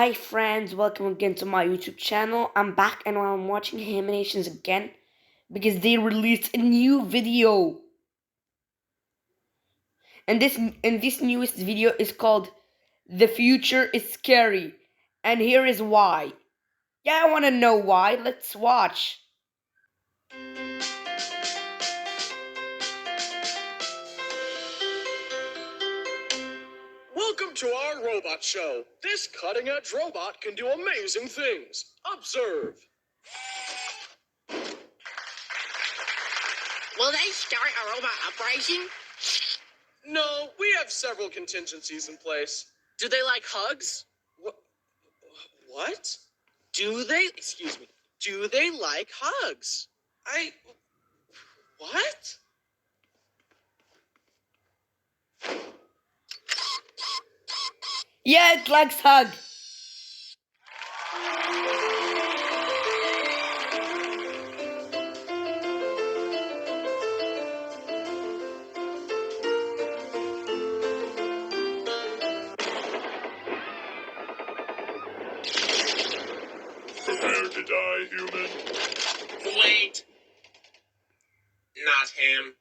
Hi friends, welcome again to my YouTube channel. I'm back and I'm watching Animations again because they released a new video. And this newest video is called The Future is Scary. And here is why. Yeah, I wanna know why. Let's watch. Welcome to our robot show. This cutting-edge robot can do amazing things. Observe. Will they start a robot uprising? No, we have several contingencies in place. Do they like hugs? What? Do they like hugs? What? Yeah, it likes hug. Prepare to die, human. Wait. Not him.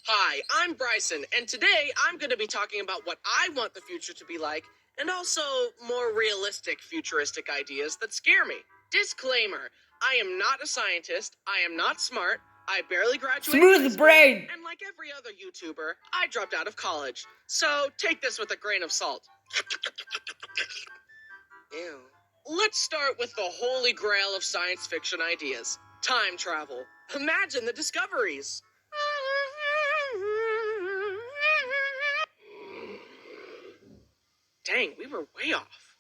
Hi, I'm Bryson, and today I'm going to be talking about what I want the future to be like, and also more realistic futuristic ideas that scare me. Disclaimer, I am not a scientist, I am not smart, I barely graduated high Smooth school, brain. and like every other YouTuber, I dropped out of college. So take this with a grain of salt. Ew. Let's start with the holy grail of science fiction ideas. Time travel. Imagine the discoveries. Dang, we were way off.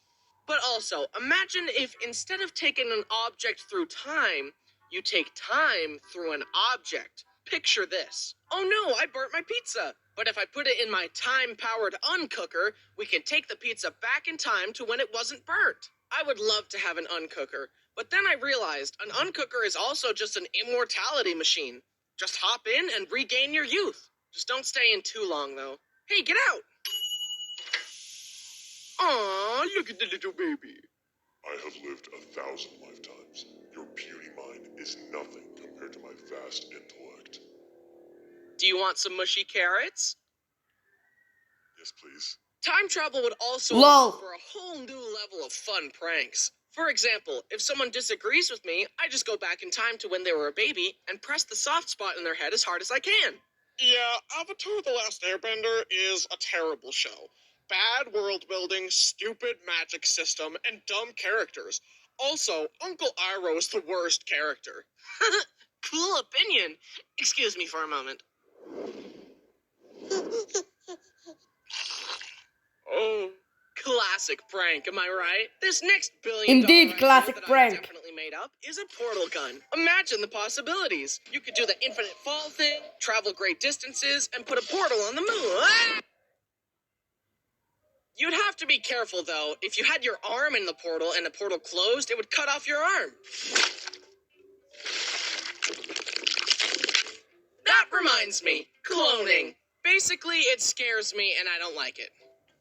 But also, imagine if instead of taking an object through time, you take time through an object. Picture this. Oh no, I burnt my pizza. But if I put it in my time-powered uncooker, we can take the pizza back in time to when it wasn't burnt. I would love to have an uncooker, but then I realized an uncooker is also just an immortality machine. Just hop in and regain your youth. Just don't stay in too long, though. Hey, get out! Aw, look at the little baby. I have lived 1,000 lifetimes. Your puny mind is nothing compared to my vast intellect. Do you want some mushy carrots? Yes, please. Time travel would also Lol. offer a whole new level of fun pranks. For example, if someone disagrees with me, I just go back in time to when they were a baby and press the soft spot in their head as hard as I can. Yeah, Avatar The Last Airbender is a terrible show. Bad world building, stupid magic system, and dumb characters. Also, Uncle Iroh is the worst character. Cool opinion. Excuse me for a moment. Oh. Classic prank, am I right? This next billion Indeed, dollar classic idea that prank. I definitely made up is a portal gun. Imagine the possibilities. You could do the infinite fall thing, travel great distances, and put a portal on the moon. Ah! You'd have to be careful, though. If you had your arm in the portal and the portal closed, it would cut off your arm. That reminds me, cloning. Basically, it scares me and I don't like it.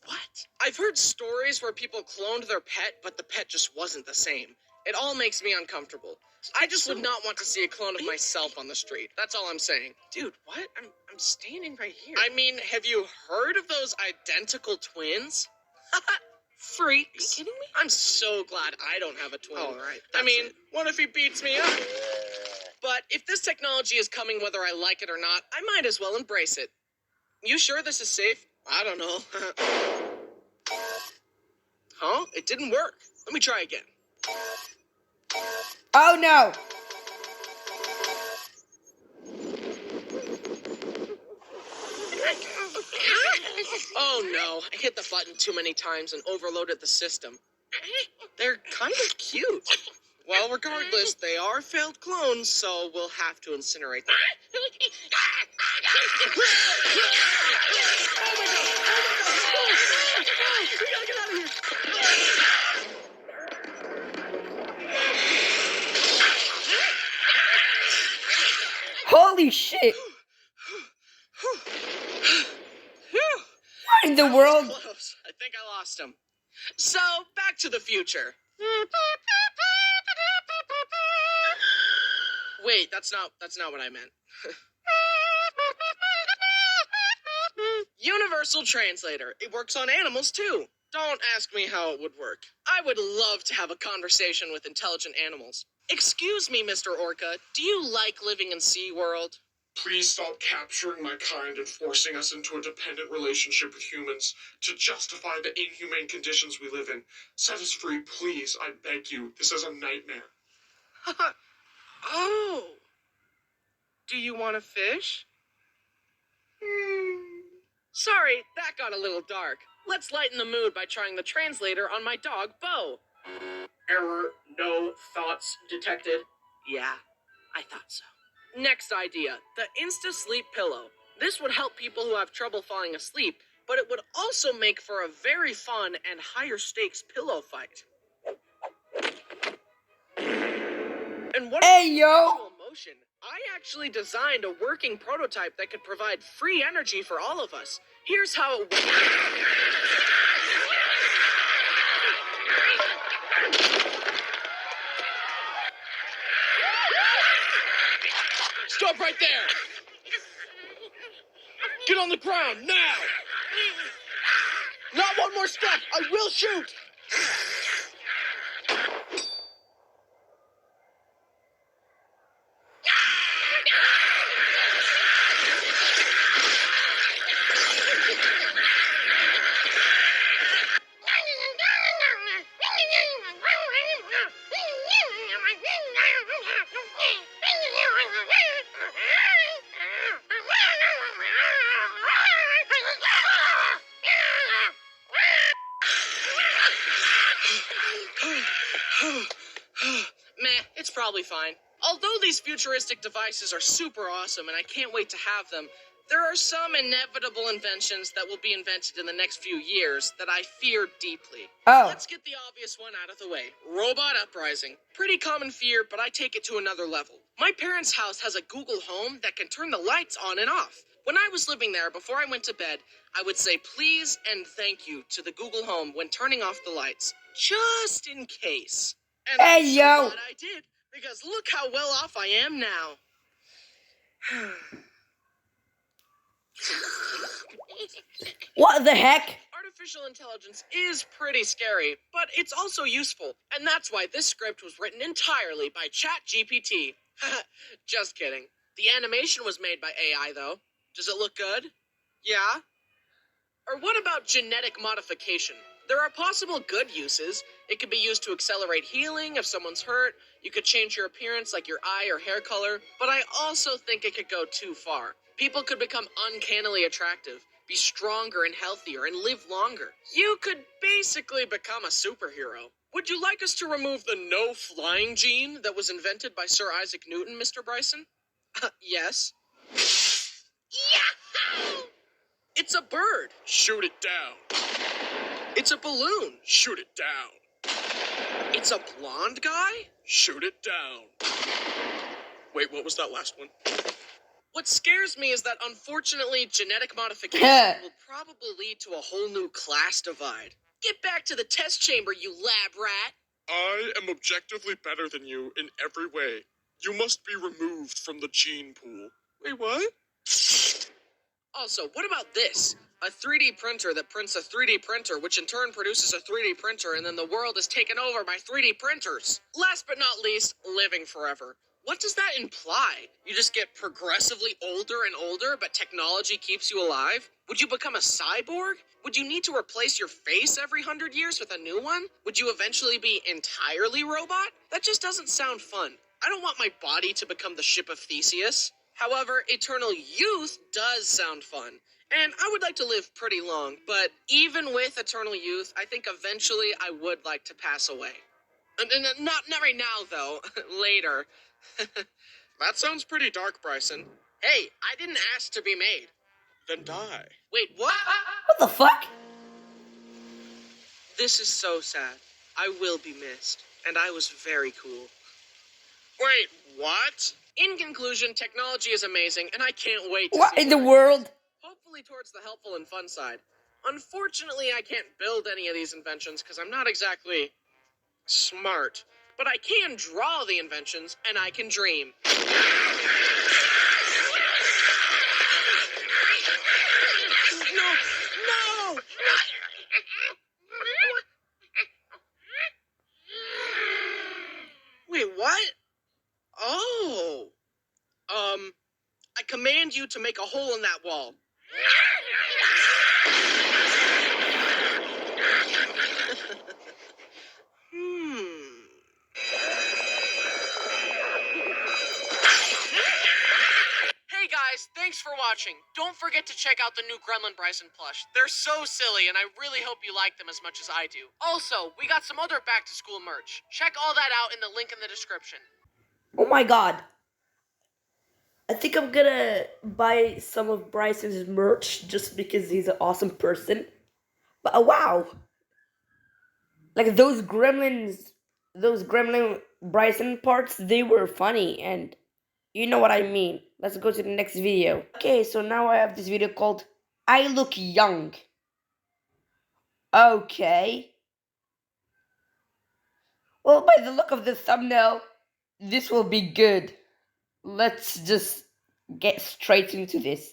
What? I've heard stories where people cloned their pet, but the pet just wasn't the same. It all makes me uncomfortable. I just would not want to see a clone of myself on the street. That's all I'm saying. Dude, what? I'm standing right here. I mean, have you heard of those identical twins? Freaks. Are you kidding me? I'm so glad I don't have a twin. All right, I mean, what if he beats me up? but if this technology is coming whether I like it or not, I might as well embrace it. You sure this is safe? I don't know. Huh? It didn't work. Let me try again. Oh no. Oh no, I hit the button too many times and overloaded the system. They're kind of cute. Well, regardless, they are failed clones, so we'll have to incinerate them. We gotta get out of here! Holy shit. in the That was world. close. I think I lost him. So, back to the future. Wait, that's not what I meant. Universal Translator. It works on animals too. Don't ask me how it would work. I would love to have a conversation with intelligent animals. Excuse me, Mr. Orca, do you like living in SeaWorld? Please stop capturing my kind and forcing us into a dependent relationship with humans to justify the inhumane conditions we live in. Set us free, please. I beg you. This is a nightmare. Oh. Do you want to fish? Sorry, that got a little dark. Let's lighten the mood by trying the translator on my dog, Bo. Error. No thoughts detected. Yeah, I thought so. Next idea, the Insta-Sleep Pillow. This would help people who have trouble falling asleep, but it would also make for a very fun and higher stakes pillow fight. And what Hey, about yo! visual motion? I actually designed a working prototype that could provide free energy for all of us. Here's how it works. Stop right there! Get on the ground, now! Not one more step! I will shoot! Meh, it's probably fine. Although these futuristic devices are super awesome and I can't wait to have them, there are some inevitable inventions that will be invented in the next few years that I fear deeply. Oh. Let's get the obvious one out of the way. Robot uprising. Pretty common fear, but I take it to another level. My parents' house has a Google Home that can turn the lights on and off. When I was living there, before I went to bed, I would say please and thank you to the Google Home when turning off the lights, just in case. And Hey, I'm sure yo. glad I did, because look how well off I am now. What the heck? Artificial intelligence is pretty scary, but it's also useful, and that's why this script was written entirely by ChatGPT. Just kidding. The animation was made by AI, though. Does it look good? Yeah? Or what about genetic modification? There are possible good uses. It could be used to accelerate healing if someone's hurt. You could change your appearance, like your eye or hair color. But I also think it could go too far. People could become uncannily attractive, be stronger and healthier, and live longer. You could basically become a superhero. Would you like us to remove the no flying gene that was invented by Sir Isaac Newton, Mr. Bryson? Yes. Yahoo! It's a bird. Shoot it down. It's a balloon. Shoot it down. It's a blonde guy? Shoot it down. Wait, what was that last one? What scares me is that, unfortunately, genetic modification will probably lead to a whole new class divide. Get back to the test chamber, you lab rat! I am objectively better than you in every way. You must be removed from the gene pool. Wait, what? Also, what about this? A 3D printer that prints a 3D printer, which in turn produces a 3D printer, and then the world is taken over by 3D printers. Last but not least, living forever. What does that imply? You just get progressively older and older, but technology keeps you alive? Would you become a cyborg? Would you need to replace your face every 100 years with a new one? Would you eventually be entirely robot? That just doesn't sound fun. I don't want my body to become the ship of Theseus. However, eternal youth does sound fun. And I would like to live pretty long, but even with eternal youth, I think eventually I would like to pass away. Not right now, though. Later. That sounds pretty dark, Bryson. Hey, I didn't ask to be made. Then die. Wait, what? What the fuck? This is so sad. I will be missed. And I was very cool. Wait, what? In conclusion, technology is amazing, and I can't wait to What see in the where it world? goes. Hopefully towards the helpful and fun side. Unfortunately, I can't build any of these inventions because I'm not exactly smart. But I can draw the inventions, and I can dream. No! No! Wait, what? Oh. I command you to make a hole in that wall. Hey guys, thanks for watching. Don't forget to check out the new Gremlin Bryson plush. They're so silly, and I really hope you like them as much as I do. Also, we got some other back-to-school merch. Check all that out in the link in the description. Oh my god. I think I'm gonna buy some of Bryson's merch just because he's an awesome person. But wow. Like those gremlin Bryson parts, they were funny, and you know what I mean. Let's go to the next video. Okay, so now I have this video called I Look Young. Okay. Well, by the look of the thumbnail, this will be good. Let's just get straight into this.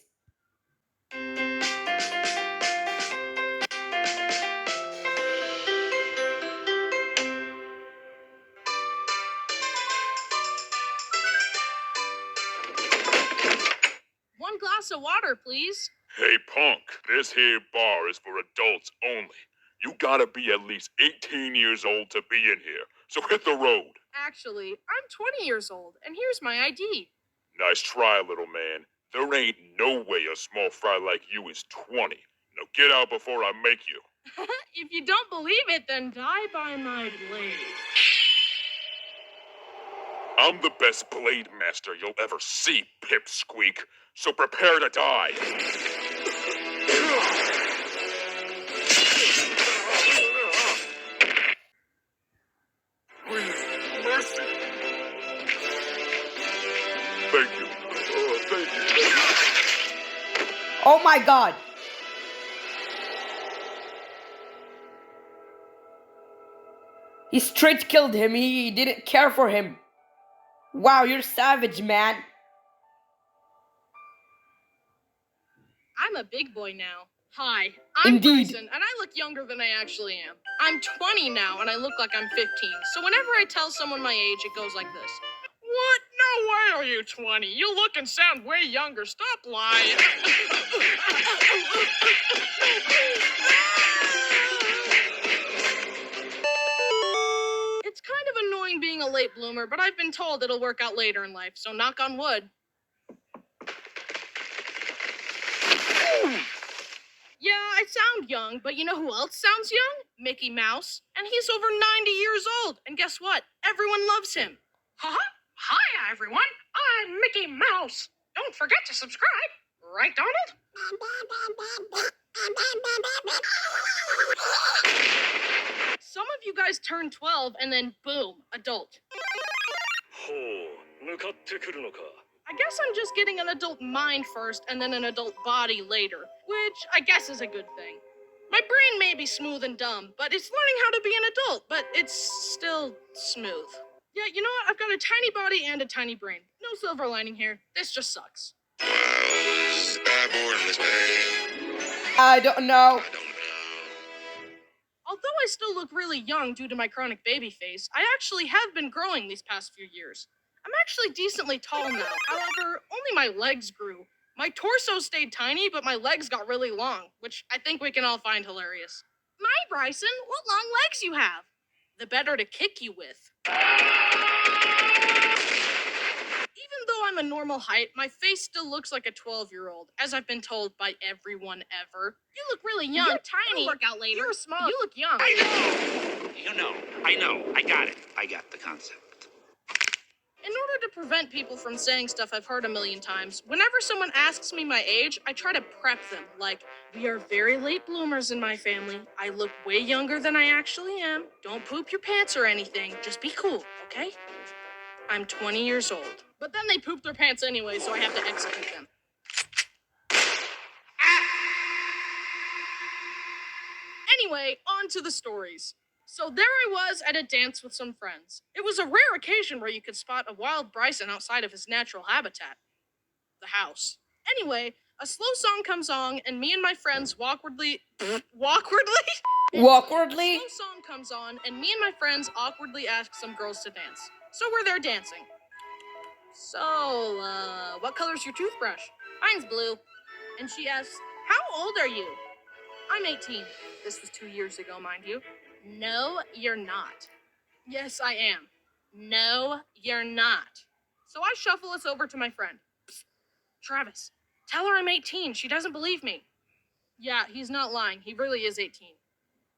One glass of water, please. Hey, punk, this here bar is for adults only. You gotta be at least 18 years old to be in here, so hit the road. Actually, I'm 20 years old, and here's my ID. Nice try, little man. There ain't no way a small fry like you is 20. Now get out before I make you. If you don't believe it, then die by my blade. I'm the best blade master you'll ever see, Pipsqueak, so prepare to die. Please, mercy. Thank you. Thank you. Oh my god! He straight killed him. He didn't care for him. Wow, you're savage, man. I'm a big boy now. Hi, I'm Indeed. Bryson, and I look younger than I actually am. I'm 20 now, and I look like I'm 15. So whenever I tell someone my age, it goes like this. What? No way are you 20. You look and sound way younger. Stop lying. It's kind of annoying being a late bloomer, but I've been told it'll work out later in life, so knock on wood. Yeah, I sound young, but you know who else sounds young? Mickey Mouse. And he's over 90 years old. And guess what? Everyone loves him. Hi, everyone. I'm Mickey Mouse. Don't forget to subscribe. Right, Donald? Some of you guys turn 12 and then boom, adult. I guess I'm just getting an adult mind first and then an adult body later, which I guess is a good thing. My brain may be smooth and dumb, but it's learning how to be an adult, but it's still smooth. Yeah, you know what? I've got a tiny body and a tiny brain. No silver lining here. This just sucks. I don't know. Although I still look really young due to my chronic baby face, I actually have been growing these past few years. I'm actually decently tall now. However, only my legs grew. My torso stayed tiny, but my legs got really long, which I think we can all find hilarious. My Bryson, what long legs you have? The better to kick you with. Even though I'm a normal height, my face still looks like a 12-year-old, as I've been told by everyone ever. You look really young, tiny. It'll work out later. You're small. You look young. I know. I got it. I got the concept. In order to prevent people from saying stuff I've heard a million times, whenever someone asks me my age, I try to prep them, like, we are very late bloomers in my family. I look way younger than I actually am. Don't poop your pants or anything. Just be cool, okay? I'm 20 years old. But then they poop their pants anyway, so I have to execute them. Anyway, on to the stories. So there I was at a dance with some friends. It was a rare occasion where you could spot a wild bison outside of his natural habitat, the house. Anyway, a slow song comes on, and me and my friends awkwardly. Anyway, Awkwardly? a slow song comes on, and me and my friends awkwardly ask some girls to dance. So we're there dancing. So, what color's your toothbrush? Mine's blue. And she asks, how old are you? I'm 18. This was 2 years ago, mind you. No, you're not. Yes, I am. No, you're not. So I shuffle us over to my friend. Psst, Travis, tell her I'm 18. She doesn't believe me. Yeah, he's not lying. He really is 18.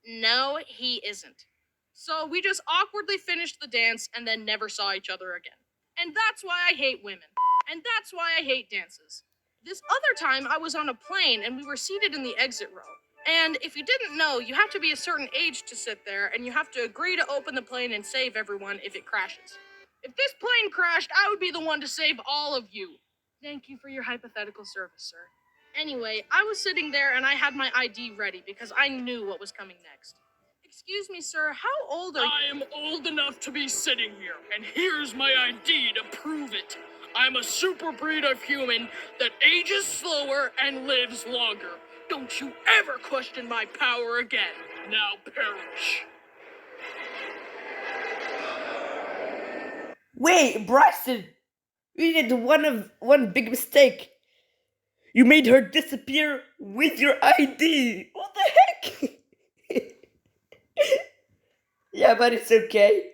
No, he isn't. So we just awkwardly finished the dance and then never saw each other again. And that's why I hate women. And that's why I hate dances. This other time, I was on a plane and we were seated in the exit row. And if you didn't know, you have to be a certain age to sit there, and you have to agree to open the plane and save everyone if it crashes. If this plane crashed, I would be the one to save all of you. Thank you for your hypothetical service, sir. Anyway, I was sitting there and I had my ID ready because I knew what was coming next. Excuse me, sir, how old are you? I am old enough to be sitting here, and here's my ID to prove it. I'm a super breed of human that ages slower and lives longer. Don't you ever question my power again. Now perish. Wait, Bryson! You did one big mistake. You made her disappear with your ID. What the heck? Yeah, but it's okay.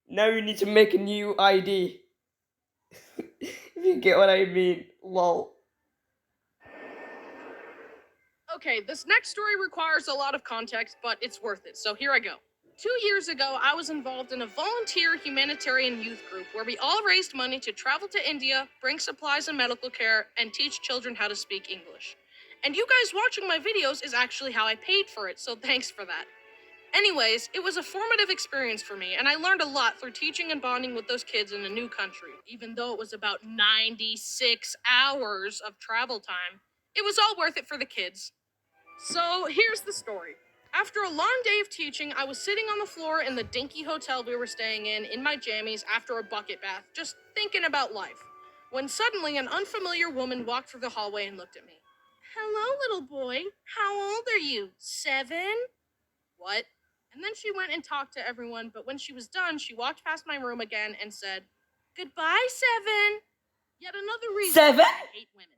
Now you need to make a new ID. If you get what I mean. Lol. Okay, this next story requires a lot of context, but it's worth it, so here I go. 2 years ago, I was involved in a volunteer humanitarian youth group where we all raised money to travel to India, bring supplies and medical care, and teach children how to speak English. And you guys watching my videos is actually how I paid for it, so thanks for that. Anyways, it was a formative experience for me, and I learned a lot through teaching and bonding with those kids in a new country. Even though it was about 96 hours of travel time, it was all worth it for the kids. So here's the story. After a long day of teaching, I was sitting on the floor in the dinky hotel we were staying in my jammies after a bucket bath, just thinking about life, when suddenly an unfamiliar woman walked through the hallway and looked at me. Hello, little boy. How old are you? 7? What? And then she went and talked to everyone, but when she was done, she walked past my room again and said, Goodbye, 7. Yet another reason 7? why I hate women.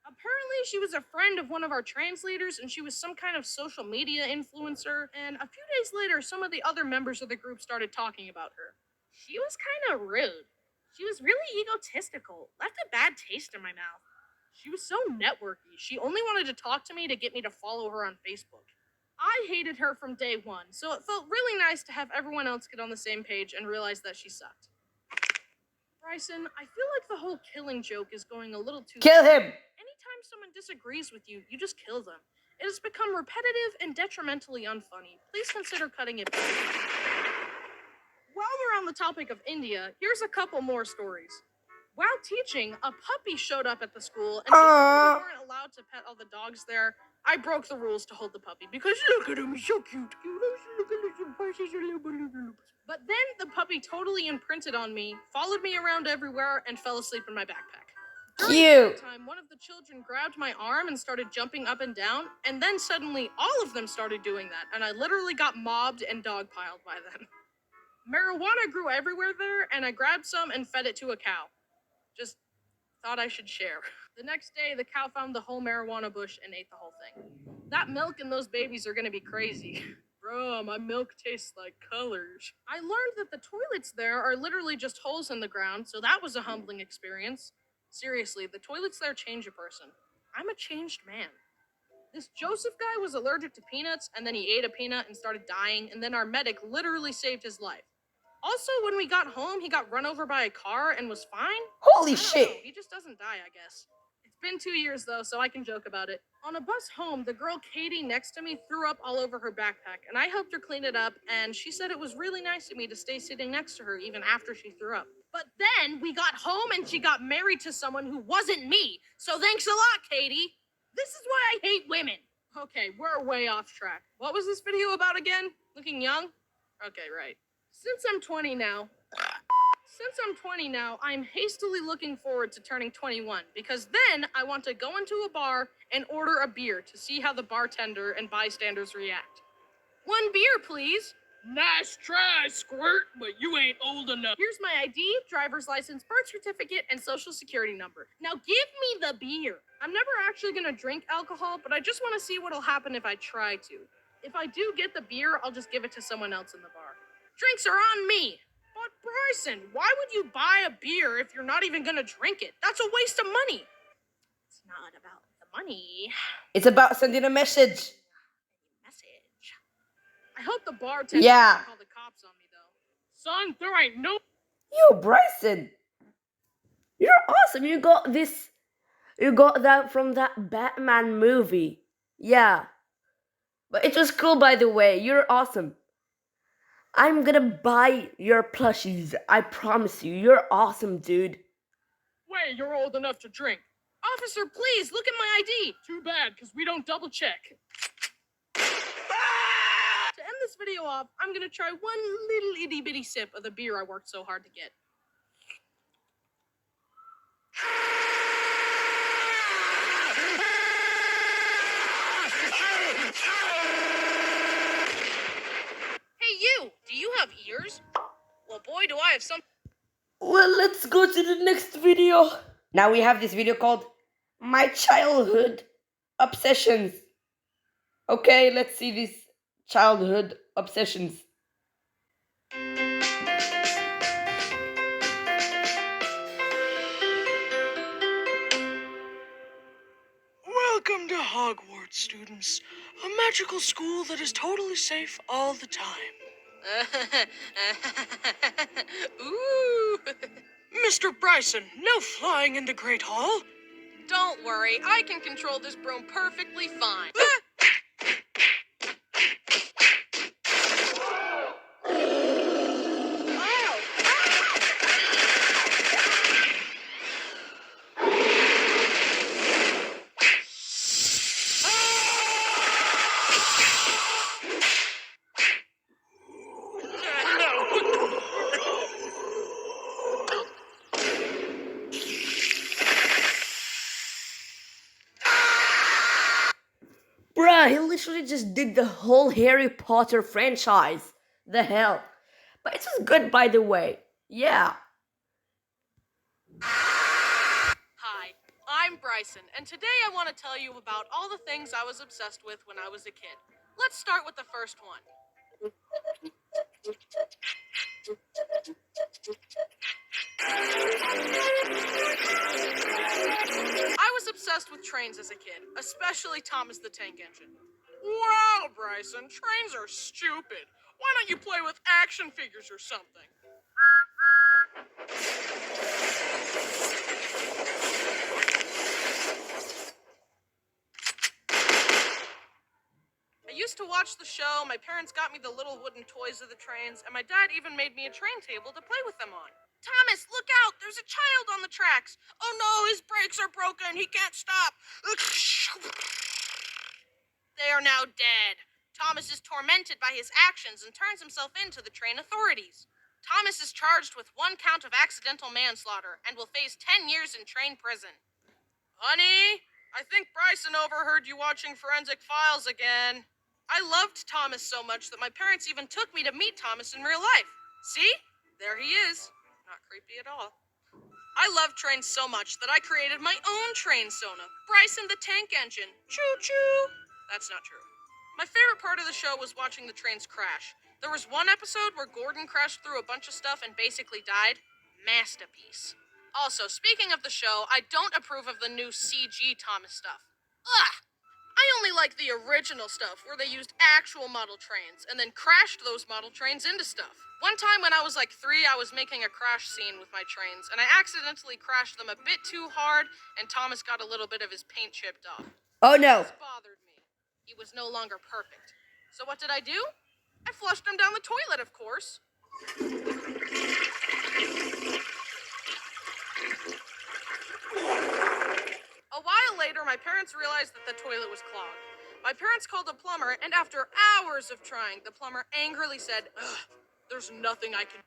Apparently, she was a friend of one of our translators, and she was some kind of social media influencer, and a few days later, some of the other members of the group started talking about her. She was kind of rude. She was really egotistical, left a bad taste in my mouth. She was so networky. She only wanted to talk to me to get me to follow her on Facebook. I hated her from day one, so it felt really nice to have everyone else get on the same page and realize that she sucked. Bryson, I feel like the whole killing joke is going a little too Kill far. him! Anytime someone disagrees with you, you just kill them. It has become repetitive and detrimentally unfunny. Please consider cutting it back. While we're on the topic of India, here's a couple more stories. While teaching, a puppy showed up at the school, and because we weren't allowed to pet all the dogs there, I broke the rules to hold the puppy because look at him, he's so cute. But then the puppy totally imprinted on me, followed me around everywhere, and fell asleep in my backpack. During Cute. that time, one of the children grabbed my arm and started jumping up and down, and then suddenly all of them started doing that, and I literally got mobbed and dogpiled by them. Marijuana grew everywhere there, and I grabbed some and fed it to a cow. Just thought I should share. The next day, the cow found the whole marijuana bush and ate the whole thing. That milk and those babies are gonna be crazy. Bro, my milk tastes like colors. I learned that the toilets there are literally just holes in the ground, so that was a humbling experience. Seriously, the toilets there change a person. I'm a changed man. This Joseph guy was allergic to peanuts, and then he ate a peanut and started dying, and then our medic literally saved his life. Also, when we got home, he got run over by a car and was fine. Holy I don't shit. know, he just doesn't die, I guess. It's been 2 years, though, so I can joke about it. On a bus home, the girl Katie next to me threw up all over her backpack, and I helped her clean it up, and she said it was really nice of me to stay sitting next to her even after she threw up. But then we got home and she got married to someone who wasn't me, so thanks a lot, Katie. This is why I hate women. Okay, we're way off track. What was this video about again? Looking young? Okay, right. Since I'm 20 now, I'm hastily looking forward to turning 21 because then I want to go into a bar and order a beer to see how the bartender and bystanders react. 1 beer, please. Nice try, Squirt, but you ain't old enough. Here's my ID, driver's license, birth certificate, and social security number. Now give me the beer. I'm never actually gonna drink alcohol, but I just want to see what'll happen if I try to. If I do get the beer, I'll just give it to someone else in the bar. Drinks are on me. But Bryson, why would you buy a beer if you're not even gonna drink it? That's a waste of money. It's not about the money. It's about sending a message. Message. I hope the bartender Yeah. doesn't call the cops on me, though. Son, there ain't no... Yo, Bryson, you're awesome. You got this. You got that from that Batman movie. Yeah. But it was cool, by the way. You're awesome. I'm gonna buy your plushies. I promise you. You're awesome, dude. Wait, you're old enough to drink. Officer, please, look at my ID. Too bad, because we don't double check. To end this video off, I'm gonna try one little itty bitty sip of the beer I worked so hard to get. Hey you, do you have ears? Well boy, do I have some... Well, let's go to the next video. Now we have this video called My Childhood Obsessions. Okay, let's see these childhood obsessions. Welcome to Hogwarts, students. A magical school that is totally safe all the time. Ooh. Mr. Bryson, no flying in the Great Hall. Don't worry, I can control this broom perfectly fine. Bruh, he literally just did the whole Harry Potter franchise. The hell. But it was good, by the way. Yeah. Hi, I'm Bryson, and today I want to tell you about all the things I was obsessed with when I was a kid. Let's start with the first one. I was obsessed with trains as a kid, especially Thomas the Tank Engine. Wow, Bryson, trains are stupid. Why don't you play with action figures or something? I used to watch the show, my parents got me the little wooden toys of the trains, and my dad even made me a train table to play with them on. Thomas, look out! There's a child on the tracks! Oh no, his brakes are broken! He can't stop! They are now dead. Thomas is tormented by his actions and turns himself in to the train authorities. Thomas is charged with 1 count of accidental manslaughter and will face 10 years in train prison. Honey, I think Bryson overheard you watching Forensic Files again. I loved Thomas so much that my parents even took me to meet Thomas in real life. See? There he is. Not creepy at all. I love trains so much that I created my own train sona, Bryson the Tank Engine. Choo-choo! That's not true. My favorite part of the show was watching the trains crash. There was one episode where Gordon crashed through a bunch of stuff and basically died. Masterpiece. Also, speaking of the show, I don't approve of the new CG Thomas stuff. Ugh! I only like the original stuff, where they used actual model trains, and then crashed those model trains into stuff. One time when I was like 3, I was making a crash scene with my trains, and I accidentally crashed them a bit too hard, and Thomas got a little bit of his paint chipped off. Oh no. This bothered me. He was no longer perfect. So what did I do? I flushed him down the toilet, of course. A while later, my parents realized that the toilet was clogged. My parents called a plumber, and after hours of trying, the plumber angrily said, "Ugh, there's nothing I can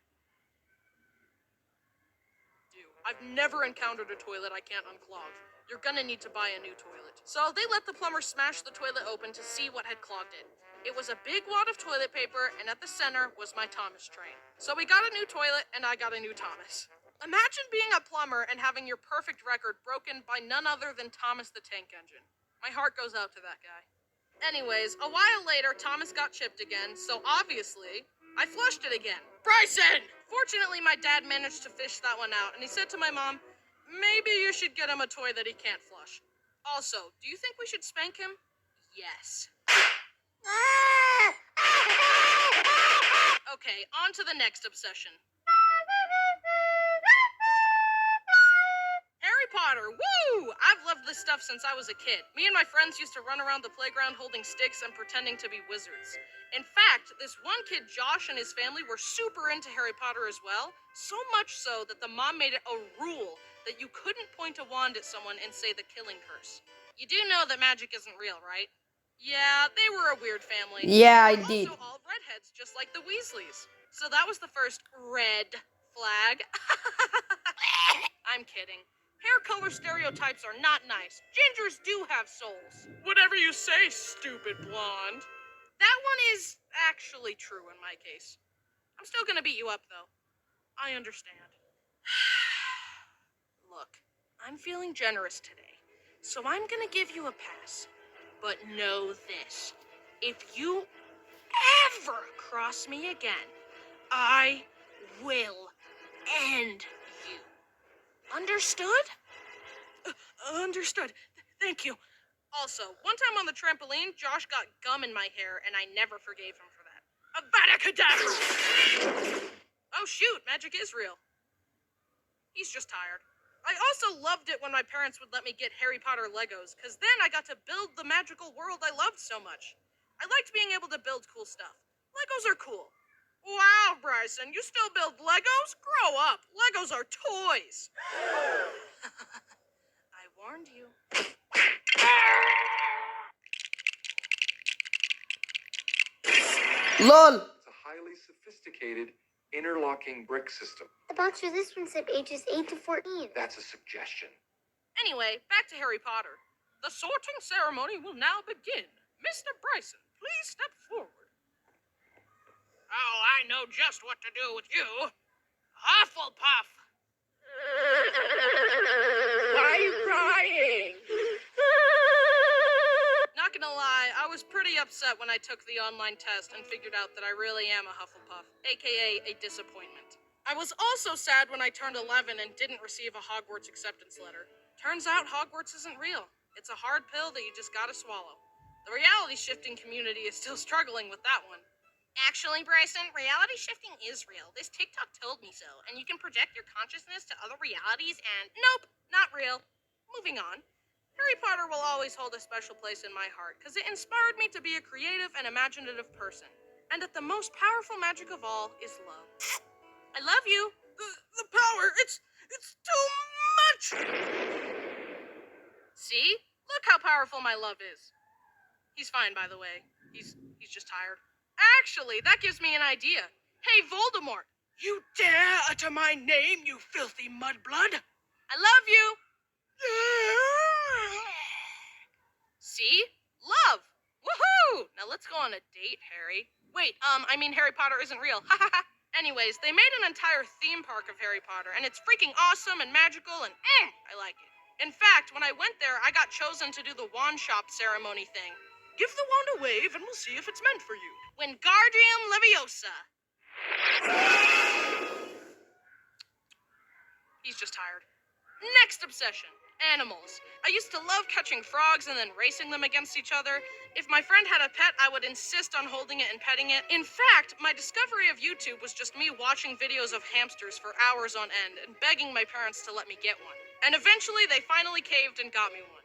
do. I've never encountered a toilet I can't unclog. You're gonna need to buy a new toilet." So they let the plumber smash the toilet open to see what had clogged it. It was a big wad of toilet paper, and at the center was my Thomas train. So we got a new toilet, and I got a new Thomas. Imagine being a plumber and having your perfect record broken by none other than Thomas the Tank Engine. My heart goes out to that guy. Anyways, a while later, Thomas got chipped again, so obviously, I flushed it again. Bryson! Fortunately, my dad managed to fish that one out, and he said to my mom, "Maybe you should get him a toy that he can't flush." Also, do you think we should spank him? Yes. Okay, on to the next obsession. Harry Potter, woo! I've loved this stuff since I was a kid. Me and my friends used to run around the playground holding sticks and pretending to be wizards. In fact, this one kid, Josh, and his family were super into Harry Potter as well, so much so that the mom made it a rule that you couldn't point a wand at someone and say the killing curse. You do know that magic isn't real, right? Yeah, they were a weird family. Yeah, They I were did. also all redheads, just like the Weasleys. So that was the first red flag. I'm kidding. Hair color stereotypes are not nice. Gingers do have souls. Whatever you say, stupid blonde. That one is actually true in my case. I'm still gonna beat you up, though. I understand. Look, I'm feeling generous today, so I'm gonna give you a pass. But know this. If you ever cross me again, I will end you. Understood? Understood. Thank you. Also, one time on the trampoline, Josh got gum in my hair, and I never forgave him for that. Avada Kedavra! Oh shoot, magic is real. He's just tired. I also loved it when my parents would let me get Harry Potter Legos, because then I got to build the magical world I loved so much. I liked being able to build cool stuff. Legos are cool. Wow, Bryson, you still build Legos? Grow up. Legos are toys. I warned you. LOL. It's a highly sophisticated interlocking brick system. The box for this one said ages 8 to 14. That's a suggestion. Anyway, back to Harry Potter. The sorting ceremony will now begin. Mr. Bryson, please step forward. Oh, I know just what to do with you. Hufflepuff. Why are you crying? Not gonna lie, I was pretty upset when I took the online test and figured out that I really am a Hufflepuff, aka a disappointment. I was also sad when I turned 11 and didn't receive a Hogwarts acceptance letter. Turns out Hogwarts isn't real. It's a hard pill that you just gotta swallow. The reality shifting community is still struggling with that one. Actually, Bryson, reality shifting is real. This TikTok told me so, and you can project your consciousness to other realities and... Nope, not real. Moving on. Harry Potter will always hold a special place in my heart, because it inspired me to be a creative and imaginative person. And that the most powerful magic of all is love. I love you. The power, it's too much! See? Look how powerful my love is. He's fine, by the way. He's just tired. Actually, that gives me an idea. Hey, Voldemort. You dare utter my name, you filthy mudblood? I love you. See? Love. Woohoo! Now let's go on a date, Harry. Wait, I mean Harry Potter isn't real. Ha ha ha. Anyways, they made an entire theme park of Harry Potter, and it's freaking awesome and magical, and I like it. In fact, when I went there, I got chosen to do the wand shop ceremony thing. Give the wand a wave and we'll see if it's meant for you. Wingardium Leviosa. He's just tired. Next obsession. Animals. I used to love catching frogs and then racing them against each other. If my friend had a pet, I would insist on holding it and petting it. In fact, my discovery of YouTube was just me watching videos of hamsters for hours on end and begging my parents to let me get one. And eventually, they finally caved and got me one.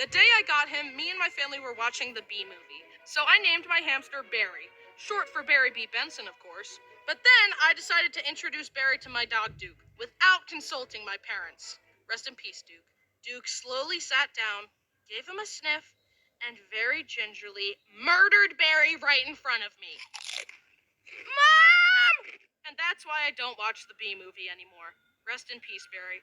The day I got him, me and my family were watching the Bee Movie. So I named my hamster Barry. Short for Barry B. Benson, of course. But then I decided to introduce Barry to my dog Duke, without consulting my parents. Rest in peace, Duke. Duke slowly sat down, gave him a sniff, and very gingerly murdered Barry right in front of me. Mom! And that's why I don't watch the Bee Movie anymore. Rest in peace, Barry.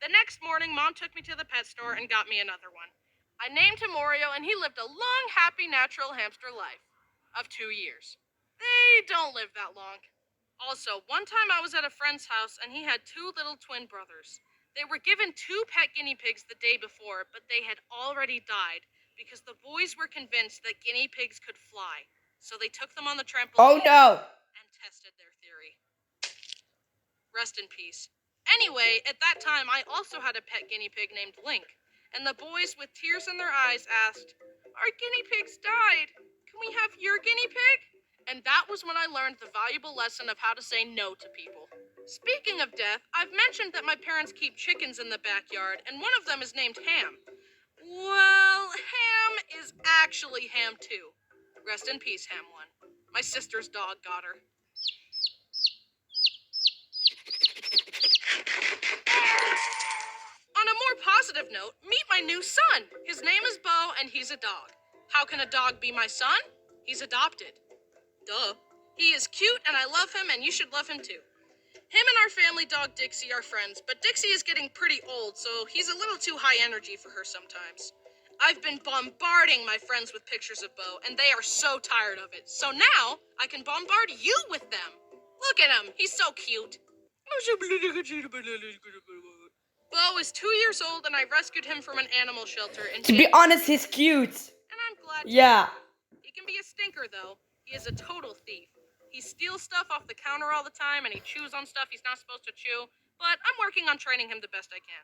The next morning, Mom took me to the pet store and got me another one. I named him Oreo, and he lived a long, happy, natural hamster life of 2 years. They don't live that long. Also, one time I was at a friend's house, and he had 2 little twin brothers. They were given 2 pet guinea pigs the day before, but they had already died because the boys were convinced that guinea pigs could fly. So they took them on the trampoline. Oh no! And tested their theory. Rest in peace. Anyway, at that time, I also had a pet guinea pig named Link, and the boys with tears in their eyes asked, "Our guinea pigs died. Can we have your guinea pig?" And that was when I learned the valuable lesson of how to say no to people. Speaking of death, I've mentioned that my parents keep chickens in the backyard, and one of them is named Ham. Well, Ham is actually Ham 2. Rest in peace, Ham 1. My sister's dog got her. On a more positive note, meet my new son. His name is Bo, and he's a dog. How can a dog be my son? He's adopted. Duh. He is cute, and I love him, and you should love him too. Him and our family dog Dixie are friends, but Dixie is getting pretty old, so he's a little too high energy for her sometimes. I've been bombarding my friends with pictures of Bo, and they are so tired of it. So now, I can bombard you with them. Look at him. He's so cute. Bo is 2 years old, and I rescued him from an animal shelter. To be honest, he's cute. And I'm glad to. Yeah. He can be a stinker, though. He is a total thief. He steals stuff off the counter all the time, and he chews on stuff he's not supposed to chew, but I'm working on training him the best I can.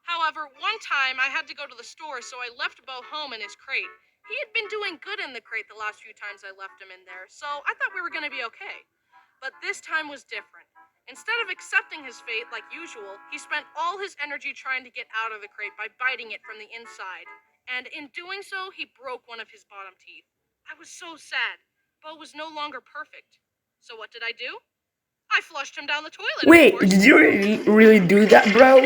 However, one time I had to go to the store, so I left Bo home in his crate. He had been doing good in the crate the last few times I left him in there, so I thought we were going to be okay. But this time was different. Instead of accepting his fate like usual, he spent all his energy trying to get out of the crate by biting it from the inside. And in doing so, he broke one of his bottom teeth. I was so sad. Bo was no longer perfect. So what did I do? I flushed him down the toilet. Wait, did you really do that, bro?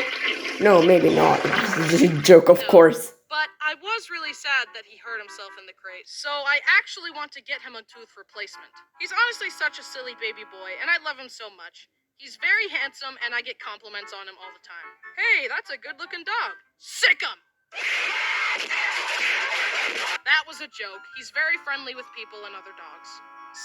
No, maybe not. It's just a joke, of course. But I was really sad that he hurt himself in the crate, so I actually want to get him a tooth replacement. He's honestly such a silly baby boy, and I love him so much. He's very handsome, and I get compliments on him all the time. Hey, that's a good-looking dog. Sick him! That was a joke. He's very friendly with people and other dogs.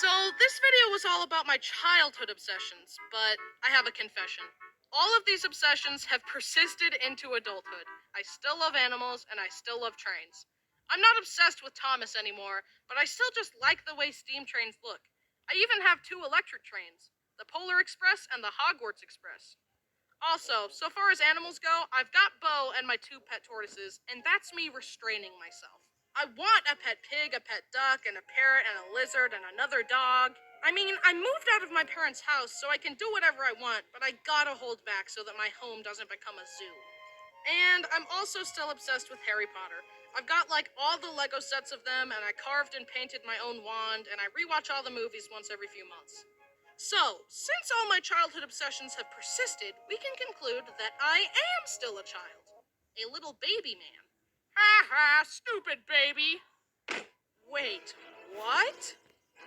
So, this video was all about my childhood obsessions, but I have a confession. All of these obsessions have persisted into adulthood. I still love animals, and I still love trains. I'm not obsessed with Thomas anymore, but I still just like the way steam trains look. I even have 2 electric trains, the Polar Express and the Hogwarts Express. Also, so far as animals go, I've got Bo and my 2 pet tortoises, and that's me restraining myself. I want a pet pig, a pet duck, and a parrot, and a lizard, and another dog. I mean, I moved out of my parents' house, so I can do whatever I want, but I gotta hold back so that my home doesn't become a zoo. And I'm also still obsessed with Harry Potter. I've got like all the Lego sets of them, and I carved and painted my own wand, and I rewatch all the movies once every few months. So, since all my childhood obsessions have persisted, we can conclude that I am still a child. A little baby man. Ha ha, stupid baby. Wait, what?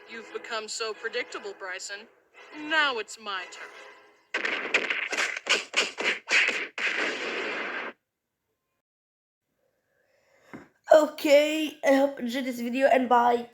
You've become so predictable, Bryson. Now it's my turn. Okay, I hope you enjoyed this video, and bye.